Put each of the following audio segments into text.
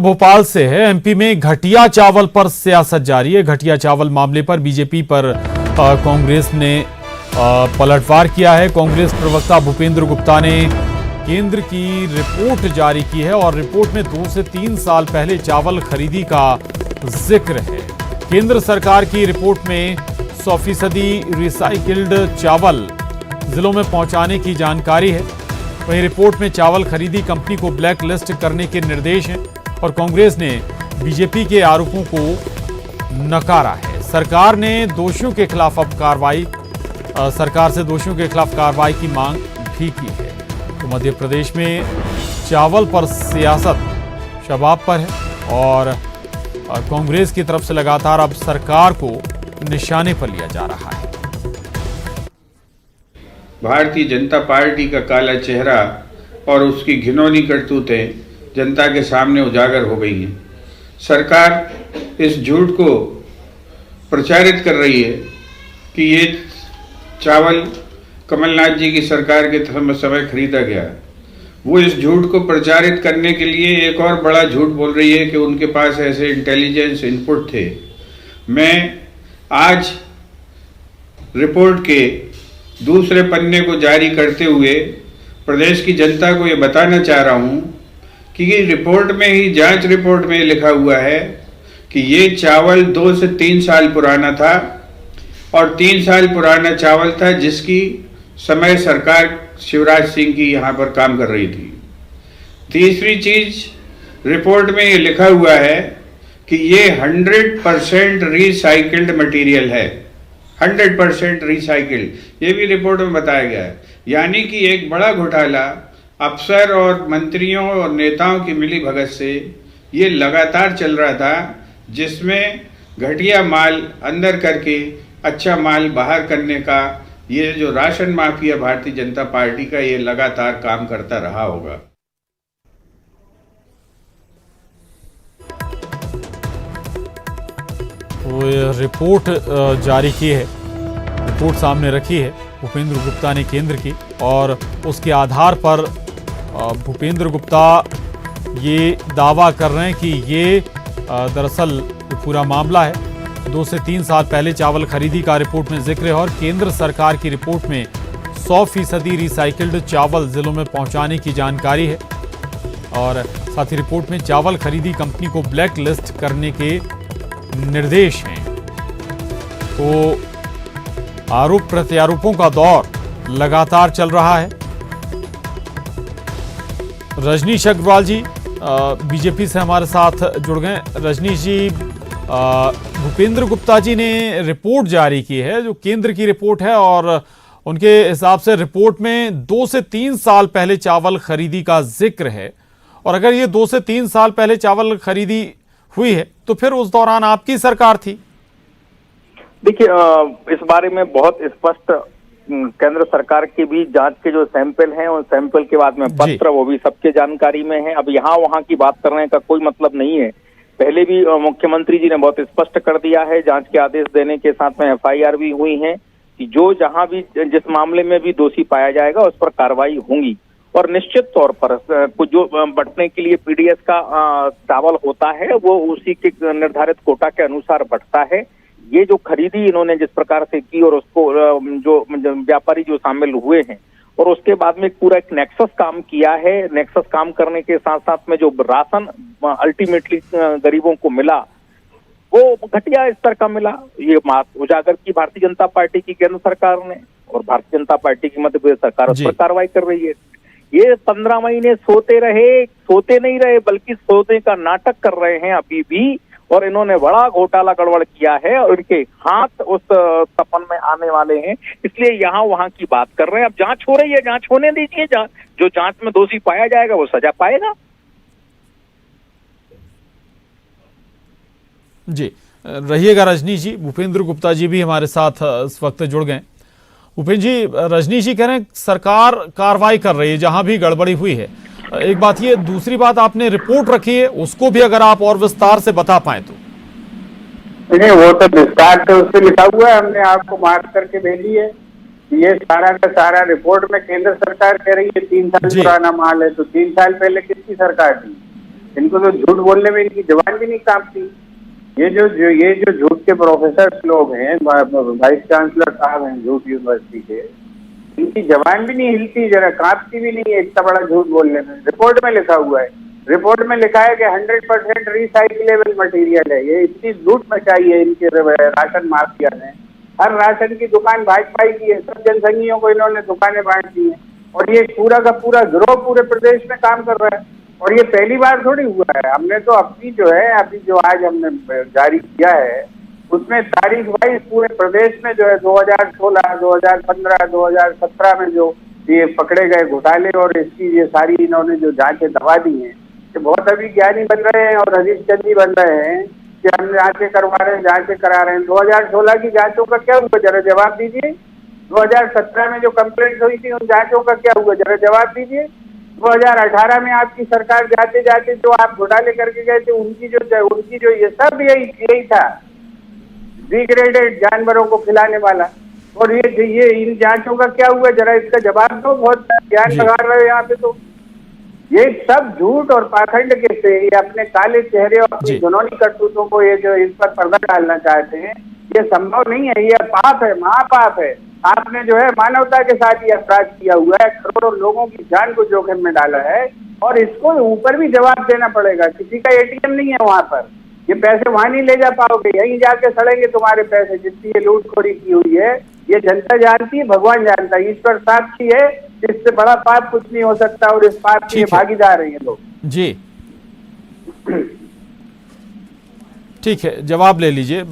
भोपाल से है। एमपी में घटिया चावल पर सियासत जारी है। घटिया चावल मामले पर बीजेपी पर कांग्रेस ने पलटवार किया है। कांग्रेस प्रवक्ता भूपेंद्र गुप्ता ने केंद्र की रिपोर्ट जारी की है और रिपोर्ट में 2 से 3 साल पहले चावल खरीदी का जिक्र है। केंद्र सरकार की रिपोर्ट में 100% रिसाइकिल्ड चावल जिलों में पहुंचाने की जानकारी है। वहीं रिपोर्ट में चावल खरीदी कंपनी को ब्लैक लिस्ट करने के निर्देश हैं और कांग्रेस ने बीजेपी के आरोपों को नकारा है। सरकार ने दोषियों के खिलाफ अब सरकार से दोषियों के खिलाफ कार्रवाई की मांग भी की है। तो मध्य प्रदेश में चावल पर सियासत शबाब पर है और कांग्रेस की तरफ से लगातार अब सरकार को निशाने पर लिया जा रहा है। भारतीय जनता पार्टी का काला चेहरा और उसकी घिनौनी करतूतें जनता के सामने उजागर हो गई हैं। सरकार इस झूठ को प्रचारित कर रही है कि ये चावल कमलनाथ जी की सरकार के समय खरीदा गया। वो इस झूठ को प्रचारित करने के लिए एक और बड़ा झूठ बोल रही है कि उनके पास ऐसे इंटेलिजेंस इनपुट थे। मैं आज रिपोर्ट के दूसरे पन्ने को जारी करते हुए प्रदेश की जनता को ये बताना चाह रहा हूँ कि रिपोर्ट में ही, जांच रिपोर्ट में लिखा हुआ है कि ये चावल 2 से 3 साल पुराना था और 3 साल पुराना चावल था जिसकी समय सरकार शिवराज सिंह की यहाँ पर काम कर रही थी। तीसरी चीज, रिपोर्ट में ये लिखा हुआ है कि ये 100% रिसाइकिल्ड मटेरियल है। 100% रिसाइकिल्ड, ये भी रिपोर्ट में बताया गया है। यानी कि एक बड़ा घोटाला अफसर और मंत्रियों और नेताओं की मिली भगत से ये लगातार चल रहा था, जिसमें घटिया माल अंदर करके अच्छा माल बाहर करने का ये जो ration mafia Bharatiya Janata party का ये लगातार काम करता रहा होगा। तो ये रिपोर्ट जारी की है, रिपोर्ट सामने रखी है भूपेंद्र गुप्ता ने केंद्र की और उसके आधार पर भूपेंद्र गुप्ता ये दावा कर रहे हैं कि ये दरअसल पूरा मामला है। 2 से 3 साल पहले चावल खरीदी का रिपोर्ट में जिक्र है और केंद्र सरकार की रिपोर्ट में 100% रिसाइकिल्ड चावल जिलों में पहुंचाने की जानकारी है और साथ ही रिपोर्ट में चावल खरीदी कंपनी को ब्लैक लिस्ट करने के निर्देश हैं। तो आरोप प्रत्यारोपों का दौर लगातार चल रहा है। रजनीश अग्रवाल जी बीजेपी से हमारे साथ जुड़ गए। रजनीश जी, भूपेंद्र गुप्ता जी ने रिपोर्ट जारी की है जो केंद्र की रिपोर्ट है और उनके हिसाब से रिपोर्ट में 2 से 3 साल पहले चावल खरीदी का जिक्र है और अगर ये 2 से 3 साल पहले चावल खरीदी हुई है तो फिर उस दौरान आपकी सरकार थी। देखिए, इस बारे में बहुत स्पष्ट केंद्र सरकार के भी जांच के जो सैंपल हैं उन सैंपल के बाद में पत्र, वो भी सबके जानकारी में है। अब यहाँ वहाँ की बात करने का कोई मतलब नहीं है। पहले भी मुख्यमंत्री जी ने बहुत स्पष्ट कर दिया है, जांच के आदेश देने के साथ में एफआईआर भी हुई है कि जो जहां भी जिस मामले में भी दोषी पाया जाएगा उस पर कार्रवाई होगी और निश्चित तौर पर जो बंटने के लिए पीडीएस का चावल होता है वो उसी के निर्धारित कोटा के अनुसार बंटता है। ये जो खरीदी इन्होंने जिस प्रकार से की और उसको जो व्यापारी जो शामिल हुए हैं और उसके बाद में पूरा एक नेक्सस काम किया है। नेक्सस काम करने के साथ साथ में जो राशन अल्टीमेटली गरीबों को मिला वो घटिया स्तर का मिला। ये उजागर की भारतीय जनता पार्टी की केंद्र सरकार ने और भारतीय जनता पार्टी की मध्य प्रदेश सरकार उस पर कार्रवाई कर रही है। ये 15 महीने सोते नहीं रहे बल्कि सोने का नाटक कर रहे हैं अभी भी और इन्होंने बड़ा घोटाला गड़बड़ किया है और इनके हाथ उस सपन में आने वाले हैं, इसलिए यहाँ वहाँ की बात कर रहे हैं। अब जांच हो रही है, जांच होने दीजिए। जो जांच में दोषी पाया जाएगा वो सजा पाएगा। जी रहिएगा रजनीश जी। भूपेंद्र गुप्ता जी भी हमारे साथ इस वक्त जुड़ गए। भूपेंद्र जी, रजनीश जी कह रहे हैं सरकार कार्रवाई कर रही है जहां भी गड़बड़ी हुई है। एक बात ये, दूसरी बात आपने रिपोर्ट रखी है, उसको भी अगर आप और विस्तार से बता पाए तो। नहीं, वो तो विस्तार से उससे लिखा हुआ है, हमने आपको मार्क करके भेजी है। ये सारा का सारा रिपोर्ट में केंद्र सरकार कह रही है 3 साल पुराना माल है, तो 3 साल पहले किसकी सरकार थी? इनको तो झूठ बोलने में इनकी जबान भी नहीं कांपती। ये जो झूठ के प्रोफेसर लोग हैं, वाइस चांसलर साहब हैं झूठ यूनिवर्सिटी के, इनकी जबान भी नहीं हिलती, जरा कांपती भी नहीं है इतना बड़ा झूठ बोलने में। रिपोर्ट में लिखा हुआ है, रिपोर्ट में लिखा है कि 100% रिसाइक्लेबल मटेरियल है। ये इतनी लूट मचाई है इनके राशन माफिया ने। हर राशन की दुकान भाजपा की है, सब जनसंघियों को इन्होंने दुकानें बांट दी हैं और ये पूरा का पूरा गिरोह पूरे प्रदेश में काम कर रहा है। और ये पहली बार थोड़ी हुआ है। हमने तो अपनी जो है अभी जो आज हमने जारी किया है उसमें तारीख वाइज पूरे प्रदेश में जो है 2016, 2015, 2017 में जो ये पकड़े गए घोटाले और इसकी ये सारी इन्होंने जो जांचें दबा दी हैं, ये बहुत अभी ज्ञानी बन रहे हैं और हरीश चंदी बन रहे हैं कि हम जांचें करवा रहे हैं, जांचें करा रहे हैं। 2016 की जांचों का क्या हुआ, जरा जवाब दीजिए। 2017 में जो कंप्लेंट हुई थी उन जांचों का क्या हुआ, जरा जवाब दीजिए। 2018 में आपकी सरकार जाते जाते जो आप घोटाले करके गए थे उनकी जो ये सब यही था, डिग्रेडेड जानवरों को खिलाने वाला। और ये इन जांचों का क्या हुआ, जरा इसका जवाब दो। बहुत ज्ञान लगा रहे हो यहाँ पे। तो ये सब झूठ और पाखंड के से ये अपने काले चेहरे और अपनी घिनौनी करतूतों को ये जो इस पर पर्दा डालना चाहते हैं, ये संभव नहीं है। ये पाप है, महापाप है। आपने जो है मानवता के साथ ये अपराध किया हुआ है, करोड़ों लोगों की जान को जोखिम में डाला है और इसको ऊपर भी जवाब देना पड़ेगा। किसी का एटीएम नहीं है वहां पर, ये पैसे वहां नहीं ले जा पाओगे, यहीं जाके सड़ेंगे तुम्हारे पैसे। जितनी ये लूटखोरी की हुई है ये जनता जानती है, भगवान जानता है, ईश्वर साक्षी है। इससे बड़ा पाप कुछ नहीं हो सकता और इस पाप के भागीदार हैं ये लोग। जी ठीक है, जवाब ले लीजिए।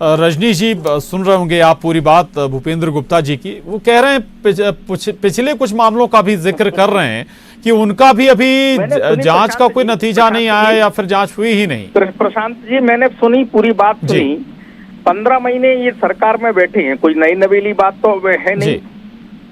रजनी जी सुन रहे होंगे आप पूरी बात भूपेंद्र गुप्ता जी की। वो कह रहे हैं पिछले कुछ मामलों का भी जिक्र कर रहे हैं कि उनका भी अभी जांच का कोई नतीजा नहीं आया या फिर जांच हुई ही नहीं। प्रशांत जी मैंने सुनी, पूरी बात सुनी। 15 महीने ये सरकार में बैठे हैं, कोई नई नवेली बात तो है नहीं।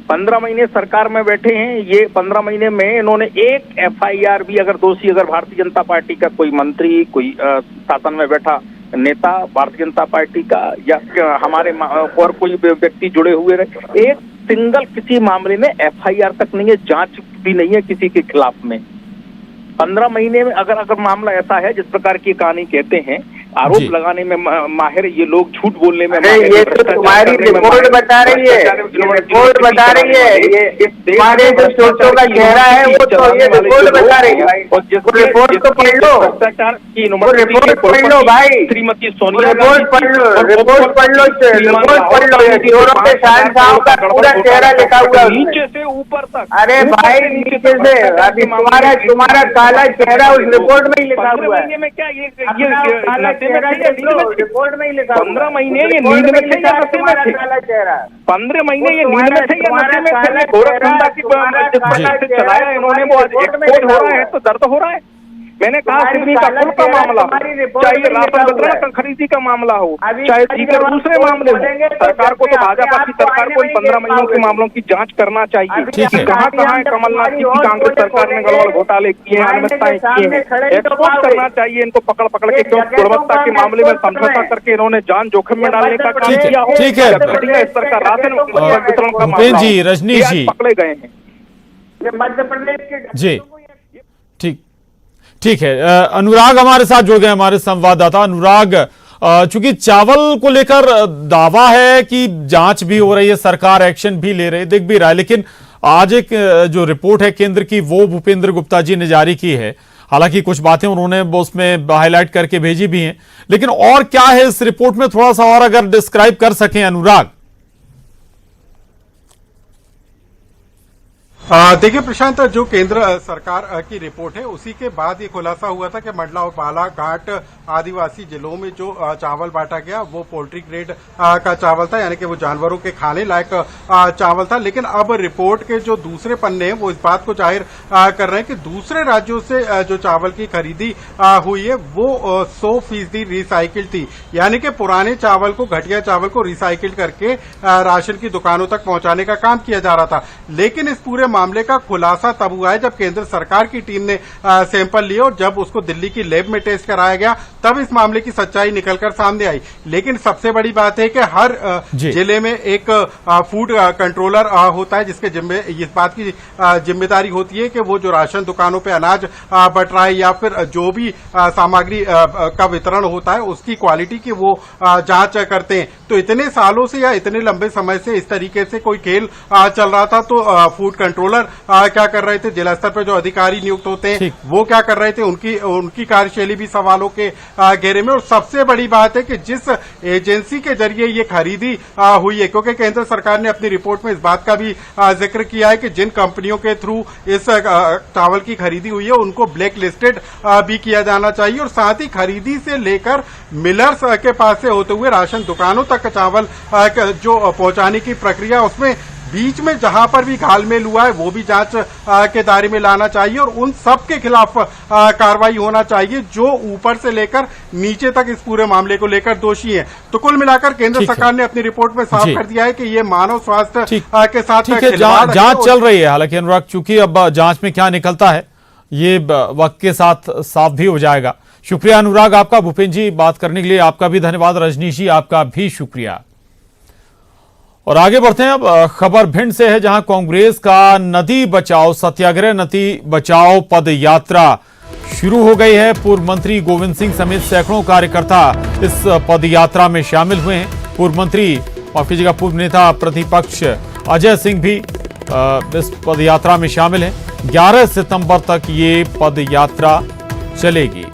15 महीने सरकार में बैठे हैं। ये 15 महीने में इन्होंने एक FIR भी, अगर दोषी अगर भारतीय जनता पार्टी का कोई मंत्री, कोई शासन में बैठा नेता भारतीय जनता पार्टी का या हमारे और कोई व्यक्ति जुड़े हुए रहे, एक सिंगल किसी मामले में FIR तक नहीं है, जांच भी नहीं है किसी के खिलाफ में। 15 महीने में अगर मामला ऐसा है जिस प्रकार की कहानी कहते हैं, आरोप लगाने में माहिर ये लोग, झूठ बोलने में माहिर। ये तो तुम्हारी रिपोर्ट बता रही है, रिपोर्ट बता रही है। ये तुम्हारे जो सोचों का चेहरा है वो तो ये रिपोर्ट बता रही है। रिपोर्ट को पढ़ लो, रिपोर्ट पढ़ लो भाई, श्रीमती सोनिया रिपोर्ट पढ़ लो, रिपोर्ट पढ़ लो, रिपोर्ट पढ़ लो। ये चोरों के शहंशाह का पूरा चेहरा लिखा हुआ है नीचे से ऊपर तक। अरे भाई नीचे से, अभी तुम्हारा काला चेहरा उस रिपोर्ट में ही लिखा हुआ है। में क्या ये रिपोर्ट में ही लिखा 15 महीने ये नींद में थे या नशे में थे? 15 महीने ये नींद में थे या नशे में थे? गोरखधंधा की जिस प्रकार से चलाया इन्होंने वो एक्सपोर्ट हो रहा है तो दर्द हो रहा है। मैंने कहा सिडनी का पुल का मामला हो, चाहे राशन वितरण खरीदी का मामला हो, चाहे दीगर दूसरे मामले हो, सरकार को तो भाजपा की सरकार को इन 15 महीनों के मामलों की जांच करना चाहिए। कहाँ कहाँ कमलनाथ जी की कांग्रेस सरकार ने गड़बड़ घोटाले किए हैं, अनियमितताएं की हैं, एक्सपोज करना चाहिए इनको पकड़ पकड़ के। क्यों गुणवत्ता के मामले में समझौता करके इन्होंने जान जोखिम में डालने का काम किया हो। ठीक है, घटिया स्तर का राशन वितरण का भूपेंद्र जी, रजनी जी पकड़े गए हैं। मध्य प्रदेश के जी ठीक है। अनुराग हमारे साथ जुड़ गए, हमारे संवाददाता। अनुराग, चूंकि चावल को लेकर दावा है कि जांच भी हो रही है, सरकार एक्शन भी ले रही है, दिख भी रहा है, लेकिन आज एक जो रिपोर्ट है केंद्र की वो भूपेंद्र गुप्ता जी ने जारी की है। हालांकि कुछ बातें उन्होंने उसमें हाईलाइट करके भेजी भी हैं, लेकिन और क्या है इस रिपोर्ट में, थोड़ा सा और अगर डिस्क्राइब कर सकें अनुराग। देखिए प्रशांत, जो केंद्र सरकार की रिपोर्ट है उसी के बाद ये खुलासा हुआ था कि मंडला और बालाघाट आदिवासी जिलों में जो चावल बांटा गया वो पोल्ट्री ग्रेड का चावल था, यानी कि वो जानवरों के खाने लायक चावल था। लेकिन अब रिपोर्ट के जो दूसरे पन्ने हैं वो इस बात को जाहिर कर रहे हैं कि दूसरे राज्यों से जो चावल की खरीदी हुई है वो 100% रिसाइकिल थी, यानी कि पुराने चावल को, घटिया चावल को रिसाइकिल करके राशन की दुकानों तक पहुंचाने का काम किया जा रहा था। लेकिन इस पूरे मामले का खुलासा तब हुआ है जब केंद्र सरकार की टीम ने सैंपल लिए और जब उसको दिल्ली की लैब में टेस्ट कराया गया तब इस मामले की सच्चाई निकलकर सामने आई। लेकिन सबसे बड़ी बात है कि हर जिले में एक फूड कंट्रोलर होता है जिसके इस बात की जिम्मेदारी होती है कि वो जो राशन दुकानों पे अनाज बट रहा है या फिर जो भी सामग्री का वितरण होता है उसकी क्वालिटी की वो जांच करते हैं। तो इतने सालों से या इतने लंबे समय से इस तरीके से कोई खेल चल रहा था तो फूड कंट्रोलर क्या कर रहे थे, जिला स्तर पर जो अधिकारी नियुक्त होते हैं वो क्या कर रहे थे, उनकी कार्यशैली भी सवालों के घेरे में। और सबसे बड़ी बात है कि जिस एजेंसी के जरिए ये खरीदी हुई है, क्योंकि केंद्र सरकार ने अपनी रिपोर्ट में इस बात का भी जिक्र किया है कि जिन कंपनियों के थ्रू इस चावल की खरीदी हुई है उनको ब्लैक लिस्टेड भी किया जाना चाहिए और साथ ही खरीदी से लेकर मिलर्स के पास से होते हुए राशन दुकानों तक चावल जो पहुंचाने की प्रक्रिया उसमें बीच में जहां पर भी घालमेल हुआ है वो भी जांच के दायरे में लाना चाहिए और उन सब के खिलाफ कार्रवाई होना चाहिए जो ऊपर से लेकर नीचे तक इस पूरे मामले को लेकर दोषी हैं। तो कुल मिलाकर केंद्र सरकार ने अपनी रिपोर्ट में साफ कर दिया है कि ये मानव स्वास्थ्य के साथ जांच चल रही है। हालांकि अनुराग, चूंकि अब जांच में क्या निकलता है ये वक्त के साथ साफ भी हो जाएगा। शुक्रिया अनुराग आपका। भूपेंद्र जी बात करने के लिए आपका भी धन्यवाद। रजनीश जी आपका भी शुक्रिया। और आगे बढ़ते हैं। अब खबर भिंड से है जहां कांग्रेस का नदी बचाओ सत्याग्रह नदी बचाओ पद यात्रा शुरू हो गई है। पूर्व मंत्री गोविंद सिंह समेत सैकड़ों कार्यकर्ता इस पद यात्रा में शामिल हुए हैं। पूर्व मंत्री माफ कीजिएगा पूर्व नेता प्रतिपक्ष अजय सिंह भी इस पद यात्रा में शामिल हैं। 11 सितंबर तक ये पद यात्रा चलेगी।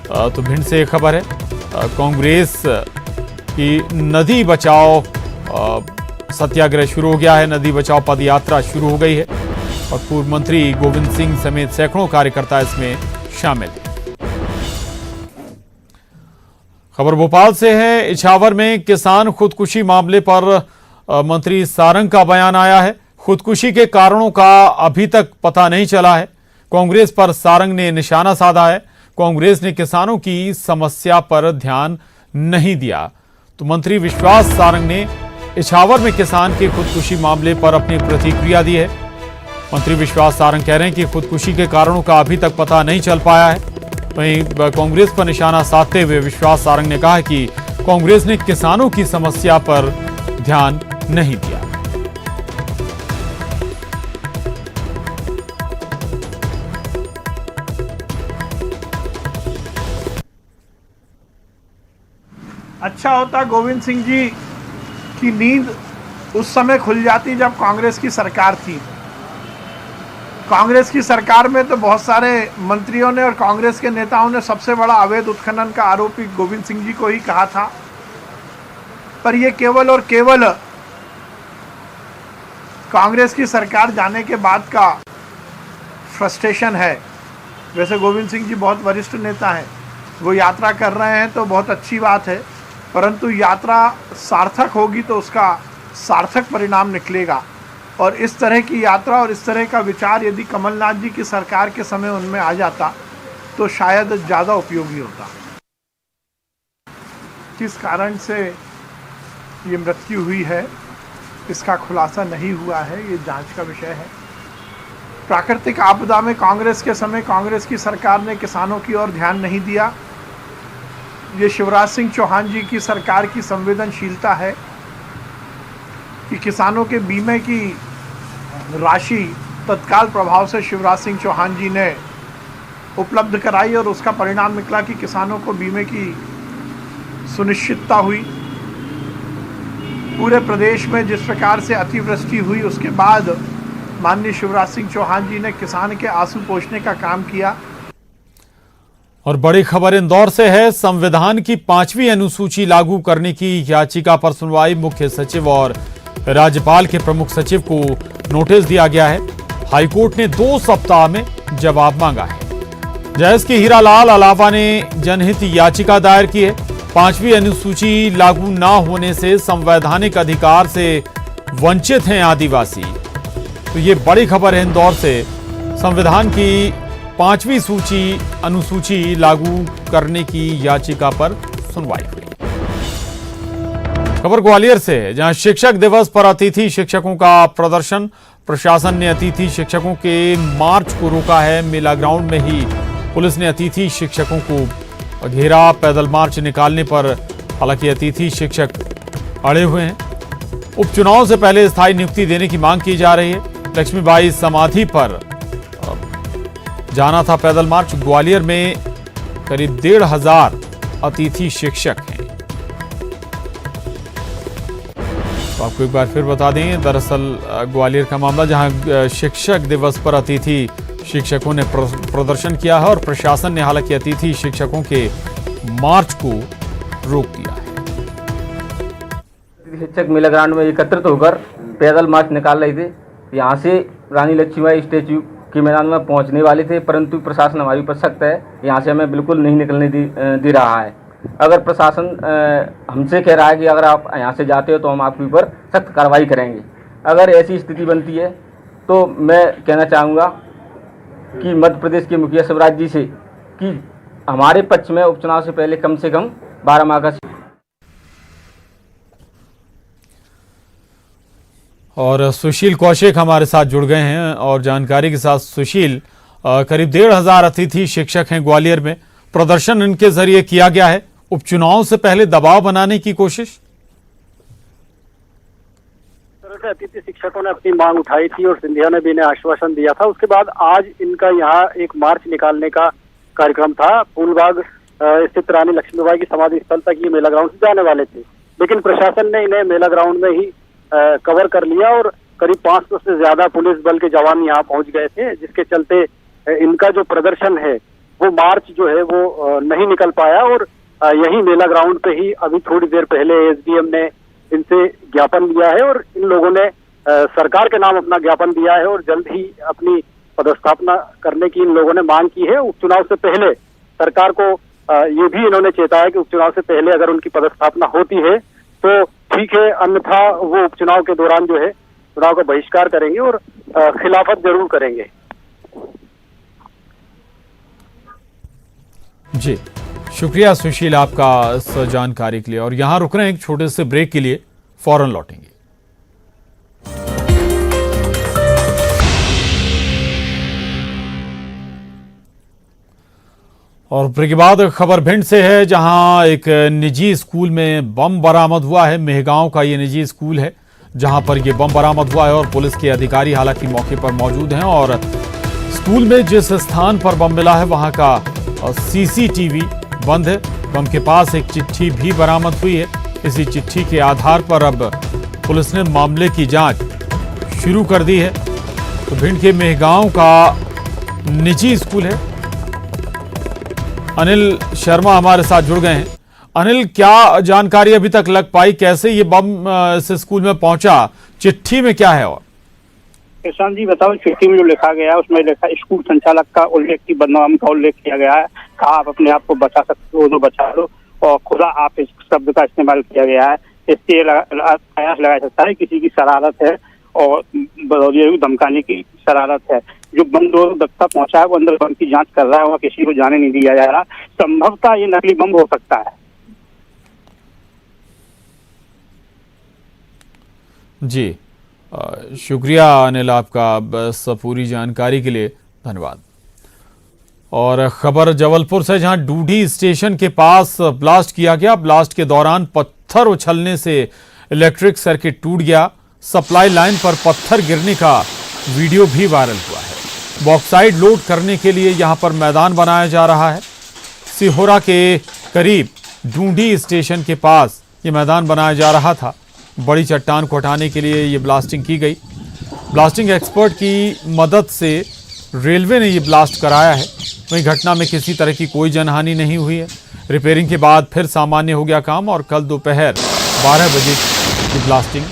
तो भिंड से खबर है कांग्रेस की नदी बचाओ सत्याग्रह शुरू हो गया है। नदी बचाओ पद यात्रा शुरू हो गई है और पूर्व मंत्री गोविंद सिंह समेत सैकड़ों कार्यकर्ता इसमें शामिल हैं। खबर भोपाल से है। इछावर में किसान खुदकुशी मामले पर मंत्री सारंग का बयान आया है। खुदकुशी के कारणों का अभी तक पता नहीं चला है। कांग्रेस पर सारंग ने निशाना साधा है। कांग्रेस ने किसानों की समस्या पर ध्यान नहीं दिया। तो मंत्री विश्वास सारंग ने इछावर में किसान के खुदकुशी मामले पर अपनी प्रतिक्रिया दी है। मंत्री विश्वास सारंग कह रहे हैं कि खुदकुशी के कारणों का अभी तक पता नहीं चल पाया है। वहीं कांग्रेस पर निशाना साधते हुए विश्वास सारंग ने कहा कि कांग्रेस ने किसानों की समस्या पर ध्यान नहीं दिया। अच्छा होता गोविंद सिंह जी की नींद उस समय खुल जाती जब कांग्रेस की सरकार थी। कांग्रेस की सरकार में तो बहुत सारे मंत्रियों ने और कांग्रेस के नेताओं ने सबसे बड़ा अवैध उत्खनन का आरोपी गोविंद सिंह जी को ही कहा था। पर ये केवल और केवल कांग्रेस की सरकार जाने के बाद का फ्रस्ट्रेशन है। वैसे गोविंद सिंह जी बहुत वरिष्ठ नेता हैं, वो यात्रा कर रहे हैं तो बहुत अच्छी बात है, परंतु यात्रा सार्थक होगी तो उसका सार्थक परिणाम निकलेगा। और इस तरह की यात्रा और इस तरह का विचार यदि कमलनाथ जी की सरकार के समय उनमें आ जाता तो शायद ज़्यादा उपयोगी होता। किस कारण से ये मृत्यु हुई है इसका खुलासा नहीं हुआ है, ये जांच का विषय है। प्राकृतिक आपदा में कांग्रेस के समय कांग्रेस की सरकार ने किसानों की ओर ध्यान नहीं दिया। ये शिवराज सिंह चौहान जी की सरकार की संवेदनशीलता है कि किसानों के बीमे की राशि तत्काल प्रभाव से शिवराज सिंह चौहान जी ने उपलब्ध कराई और उसका परिणाम निकला कि किसानों को बीमे की सुनिश्चितता हुई। पूरे प्रदेश में जिस प्रकार से अतिवृष्टि हुई उसके बाद माननीय शिवराज सिंह चौहान जी ने किसान के आंसू पोंछने का काम किया। और बड़ी खबर इंदौर से है। संविधान की 5वीं अनुसूची लागू करने की याचिका पर सुनवाई। मुख्य सचिव और राज्यपाल के प्रमुख सचिव को नोटिस दिया गया है। हाईकोर्ट ने 2 सप्ताह में जवाब मांगा है। जज के हीरालाल अलावा ने जनहित याचिका दायर की है। 5वीं अनुसूची लागू न होने से संवैधानिक अधिकार से वंचित हैं आदिवासी। तो ये बड़ी खबर है इंदौर से। संविधान की 5वीं अनुसूची लागू करने की याचिका पर सुनवाई हुई। खबर ग्वालियर से है जहां शिक्षक दिवस पर अतिथि शिक्षकों का प्रदर्शन। प्रशासन ने अतिथि शिक्षकों के मार्च को रोका है। मेला ग्राउंड में ही पुलिस ने अतिथि शिक्षकों को घेरा। पैदल मार्च निकालने पर हालांकि अतिथि शिक्षक अड़े हुए हैं। उपचुनाव से पहले स्थायी नियुक्ति देने की मांग की जा रही है। लक्ष्मीबाई समाधि पर जाना था पैदल मार्च। ग्वालियर में करीब 1,500 अतिथि शिक्षक हैं। तो आपको एक बार फिर बता दें, दरअसल ग्वालियर का मामला जहां शिक्षक दिवस पर अतिथि शिक्षकों ने प्रदर्शन किया है और प्रशासन ने हालांकि अतिथि शिक्षकों के मार्च को रोक दिया है। शिक्षक मेला ग्राउंड में एकत्रित होकर पैदल मार्च निकाल रहे थे। यहाँ से रानी लक्ष्मीबाई स्टैच्यू के मैदान में पहुँचने वाले थे, परंतु प्रशासन हमारी ऊपर सख्त है। यहाँ से हमें बिल्कुल नहीं निकलने दे रहा है। अगर प्रशासन हमसे कह रहा है कि अगर आप यहाँ से जाते हो तो हम आपके ऊपर सख्त कार्रवाई करेंगे। अगर ऐसी स्थिति बनती है तो मैं कहना चाहूँगा कि मध्य प्रदेश के मुखिया शिवराज जी से कि हमारे पक्ष में उपचुनाव से पहले कम से कम 12 माह का। और सुशील कौशिक हमारे साथ जुड़ गए हैं और जानकारी के साथ। सुशील, करीब 1,500 अतिथि शिक्षक हैं ग्वालियर में। प्रदर्शन इनके जरिए किया गया है उपचुनाव से पहले दबाव बनाने की कोशिश। अतिथि शिक्षकों ने अपनी मांग उठाई थी और सिंधिया ने भी इन्हें आश्वासन दिया था। उसके बाद आज इनका यहाँ एक मार्च निकालने का कार्यक्रम था। फूलबाग स्थित रानी लक्ष्मीबाई की समाधि स्थल तक ये मेला ग्राउंड से जाने वाले थे, लेकिन प्रशासन ने इन्हें मेला ग्राउंड में ही कवर कर लिया और करीब 500 से ज्यादा पुलिस बल के जवान यहाँ पहुंच गए थे, जिसके चलते इनका जो प्रदर्शन है वो मार्च जो है वो नहीं निकल पाया। और यही मेला ग्राउंड पे ही अभी थोड़ी देर पहले एसडीएम ने इनसे ज्ञापन लिया है और इन लोगों ने सरकार के नाम अपना ज्ञापन दिया है और जल्द ही अपनी पदस्थापना करने की इन लोगों ने मांग की है। उपचुनाव से पहले सरकार को ये भी इन्होंने चेताया कि उपचुनाव से पहले अगर उनकी पदस्थापना होती है तो ठीक है, अन्यथा वो उपचुनाव के दौरान जो है चुनाव का बहिष्कार करेंगे और खिलाफत जरूर करेंगे। जी, शुक्रिया सुशील आपका इस जानकारी के लिए। और यहां रुक रहे हैं एक छोटे से ब्रेक के लिए, फौरन लौटेंगे। और ब्रेक के बाद खबर भिंड से है, जहां एक निजी स्कूल में बम बरामद हुआ है। मेहगांव का ये निजी स्कूल है जहां पर ये बम बरामद हुआ है और पुलिस के अधिकारी हालांकि मौके पर मौजूद हैं। और स्कूल में जिस स्थान पर बम मिला है वहां का सीसीटीवी बंद है। बम के पास एक चिट्ठी भी बरामद हुई है। इसी चिट्ठी के आधार पर अब पुलिस ने मामले की जांच शुरू कर दी है। तो भिंड के मेहगांव का निजी स्कूल है। अनिल शर्मा हमारे साथ जुड़ गए हैं। अनिल, क्या जानकारी अभी तक लग पाई, कैसे ये बम इस स्कूल में पहुंचा, चिट्ठी में क्या है? और किसान जी बताओ, चिट्ठी में जो लिखा गया है उसमें लिखा स्कूल संचालक का उल्लेख की बदनाम का उल्लेख किया गया है। कहा आप अपने आप को बचा सकते हो तो बचा लो, और खुदा आप इस शब्द का इस्तेमाल किया गया है। इससे कयास लगाया सकता है किसी की शरारत है और धमकाने की शरारत है। जो बम दस्ता पहुंचा है वो अंदर बम की जांच कर रहा है, वह किसी को जाने नहीं दिया जा रहा। संभवतः ये नकली बम हो सकता है। जी, शुक्रिया अनिल आपका बस पूरी जानकारी के लिए, धन्यवाद। और खबर जबलपुर से, जहां डूडी स्टेशन के पास ब्लास्ट किया गया। ब्लास्ट के दौरान पत्थर उछलने से इलेक्ट्रिक सर्किट टूट गया। सप्लाई लाइन पर पत्थर गिरने का वीडियो भी वायरल हुआ है। बॉक्साइड लोड करने के लिए यहां पर मैदान बनाया जा रहा है। सिहोरा के करीब डूडी स्टेशन के पास ये मैदान बनाया जा रहा था। बड़ी चट्टान को हटाने के लिए ये ब्लास्टिंग की गई। ब्लास्टिंग एक्सपर्ट की मदद से रेलवे ने ये ब्लास्ट कराया है। वहीं घटना में किसी तरह की कोई जनहानि नहीं हुई है। रिपेयरिंग के बाद फिर सामान्य हो गया काम और कल दोपहर 12 बजे ये ब्लास्टिंग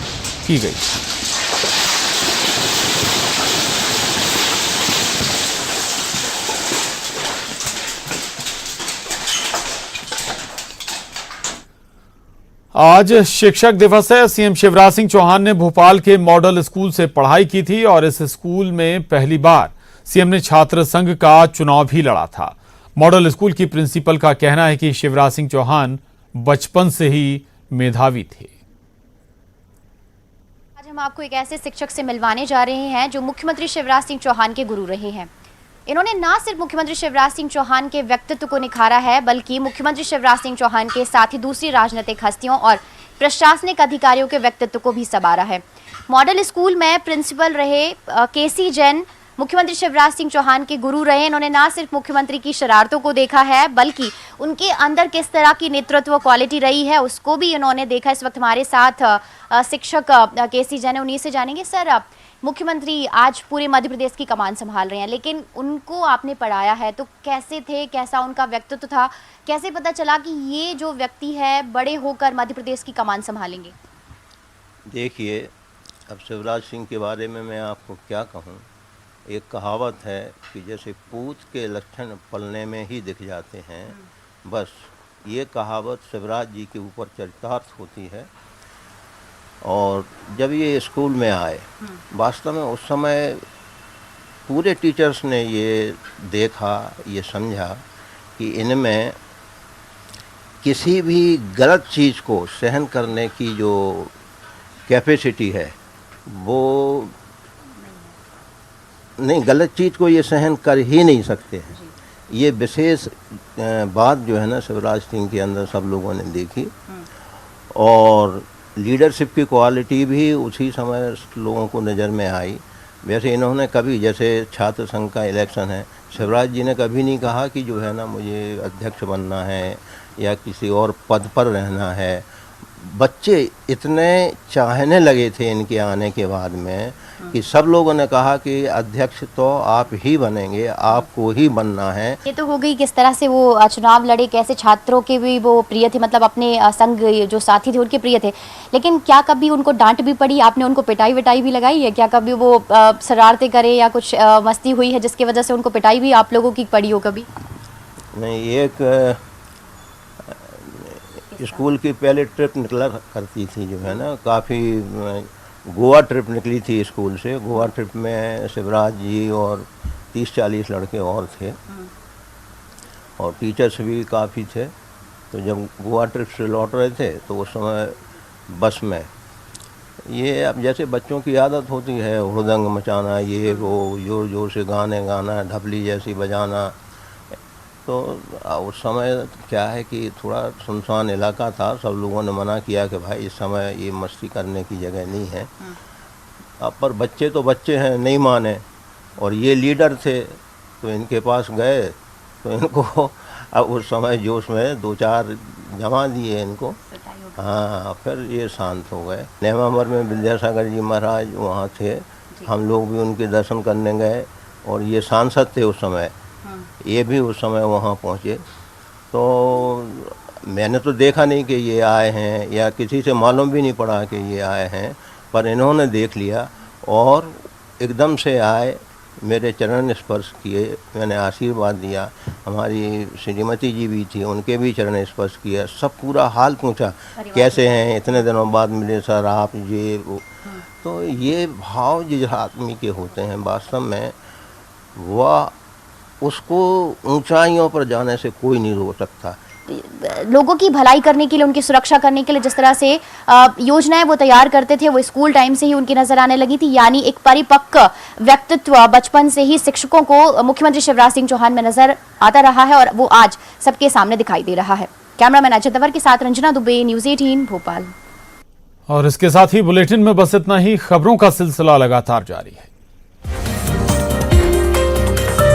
की गई। आज शिक्षक दिवस है। सीएम शिवराज सिंह चौहान ने भोपाल के मॉडल स्कूल से पढ़ाई की थी और इस स्कूल में पहली बार सीएम ने छात्र संघ का चुनाव भी लड़ा था। मॉडल स्कूल की प्रिंसिपल का कहना है कि शिवराज सिंह चौहान बचपन से ही मेधावी थे। आज हम आपको एक ऐसे शिक्षक से मिलवाने जा रहे हैं जो मुख्यमंत्री शिवराज सिंह चौहान के गुरु रहे हैं। इन्होंने ना सिर्फ मुख्यमंत्री शिवराज सिंह चौहान के व्यक्तित्व को निखारा है, बल्कि मुख्यमंत्री शिवराज सिंह चौहान के साथ ही दूसरी राजनीतिक हस्तियों और प्रशासनिक अधिकारियों के व्यक्तित्व को भी संवारा है। मॉडल स्कूल में प्रिंसिपल रहे केसी जैन मुख्यमंत्री शिवराज सिंह चौहान के गुरु रहे। इन्होंने ना सिर्फ मुख्यमंत्री की शरारतों को देखा है, बल्कि उनके अंदर किस तरह की नेतृत्व क्वालिटी रही है उसको भी इन्होंने देखा। इस वक्त हमारे साथ शिक्षक केसी जैन है, उन्हीं से जानेंगे। सर, मुख्यमंत्री आज पूरे मध्य प्रदेश की कमान संभाल रहे हैं, लेकिन उनको आपने पढ़ाया है, तो कैसे थे, कैसा उनका व्यक्तित्व था, कैसे पता चला कि ये जो व्यक्ति है बड़े होकर मध्य प्रदेश की कमान संभालेंगे? देखिए, अब शिवराज सिंह के बारे में मैं आपको क्या कहूँ। एक कहावत है कि जैसे पूत के लक्षण पलने में ही दिख जाते हैं, बस ये कहावत शिवराज जी के ऊपर चरितार्थ होती है। और जब ये स्कूल में आए, वास्तव में उस समय पूरे टीचर्स ने ये देखा, ये समझा कि इनमें किसी भी गलत चीज़ को सहन करने की जो कैपेसिटी है वो नहीं, गलत चीज़ को ये सहन कर ही नहीं सकते हैं। ये विशेष बात जो है ना शिवराज सिंह के अंदर सब लोगों ने देखी, और लीडरशिप की क्वालिटी भी उसी समय लोगों को नज़र में आई। वैसे इन्होंने कभी, जैसे छात्र संघ का इलेक्शन है, शिवराज जी ने कभी नहीं कहा कि जो है ना मुझे अध्यक्ष बनना है या किसी और पद पर रहना है। बच्चे इतने चाहने लगे थे इनके आने के बाद में कि सब लोगों ने कहा कि अध्यक्ष तो आप ही बनेंगे, आपको ही बनना है। ये तो हो गई किस तरह से वो चुनाव लड़े, कैसे छात्रों के भी वो प्रिय थे, मतलब अपने संघ जो साथी थे उनके प्रिय थे। लेकिन क्या कभी उनको डांट भी पड़ी, आपने उनको पिटाई विटाई भी लगाई है? क्या कभी वो शरारतें करे या कुछ मस्ती हुई है जिसकी वजह से उनको पिटाई भी आप लोगों की पड़ी हो कभी? नहीं, एक स्कूल की पहले ट्रिप निकला करती थी जो है ना, काफ़ी गोवा ट्रिप निकली थी स्कूल से। गोवा ट्रिप में शिवराज जी और 30-40 लड़के और थे, और टीचर्स भी काफ़ी थे। तो जब गोवा ट्रिप से लौट रहे थे तो उस समय बस में ये, अब जैसे बच्चों की आदत होती है हुड़दंग मचाना, ये वो ज़ोर ज़ोर से गाने गाना, ढपली जैसी बजाना। तो उस समय क्या है कि थोड़ा सुनसान इलाका था, सब लोगों ने मना किया कि भाई इस समय ये मस्ती करने की जगह नहीं है। अब पर बच्चे तो बच्चे हैं, नहीं माने, और ये लीडर थे तो इनके पास गए तो इनको अब उस समय जोश में 2-4 जमा दिए इनको। हाँ, फिर ये शांत हो गए। नेमावर में विद्यासागर जी महाराज वहाँ थे, हम लोग भी उनके दर्शन करने गए, और ये सांसद थे उस समय, ये भी उस समय वहाँ पहुँचे। तो मैंने तो देखा नहीं कि ये आए हैं, या किसी से मालूम भी नहीं पड़ा कि ये आए हैं, पर इन्होंने देख लिया और एकदम से आए, मेरे चरण स्पर्श किए, मैंने आशीर्वाद दिया। हमारी श्रीमती जी भी थी, उनके भी चरण स्पर्श किया, सब पूरा हाल पूछा, कैसे हैं, इतने दिनों बाद मिले सर आप, ये वो। तो ये भाव जिस आदमी के होते हैं, वास्तव में वह उसको ऊंचाइयों पर जाने से कोई नहीं रोक सकता। लोगों की भलाई करने के लिए, उनकी सुरक्षा करने के लिए जिस तरह से योजनाएं वो तैयार करते थे, वो स्कूल टाइम से ही उनकी नजर आने लगी थी। यानी एक परिपक्व व्यक्तित्व बचपन से ही शिक्षकों को मुख्यमंत्री शिवराज सिंह चौहान में नजर आता रहा है, और वो आज सबके सामने दिखाई दे रहा है। कैमरामैन अजय तंवर के साथ रंजना दुबे, न्यूज़ 18 भोपाल। और इसके साथ ही बुलेटिन में बस इतना ही। खबरों का सिलसिला लगातार जारी है।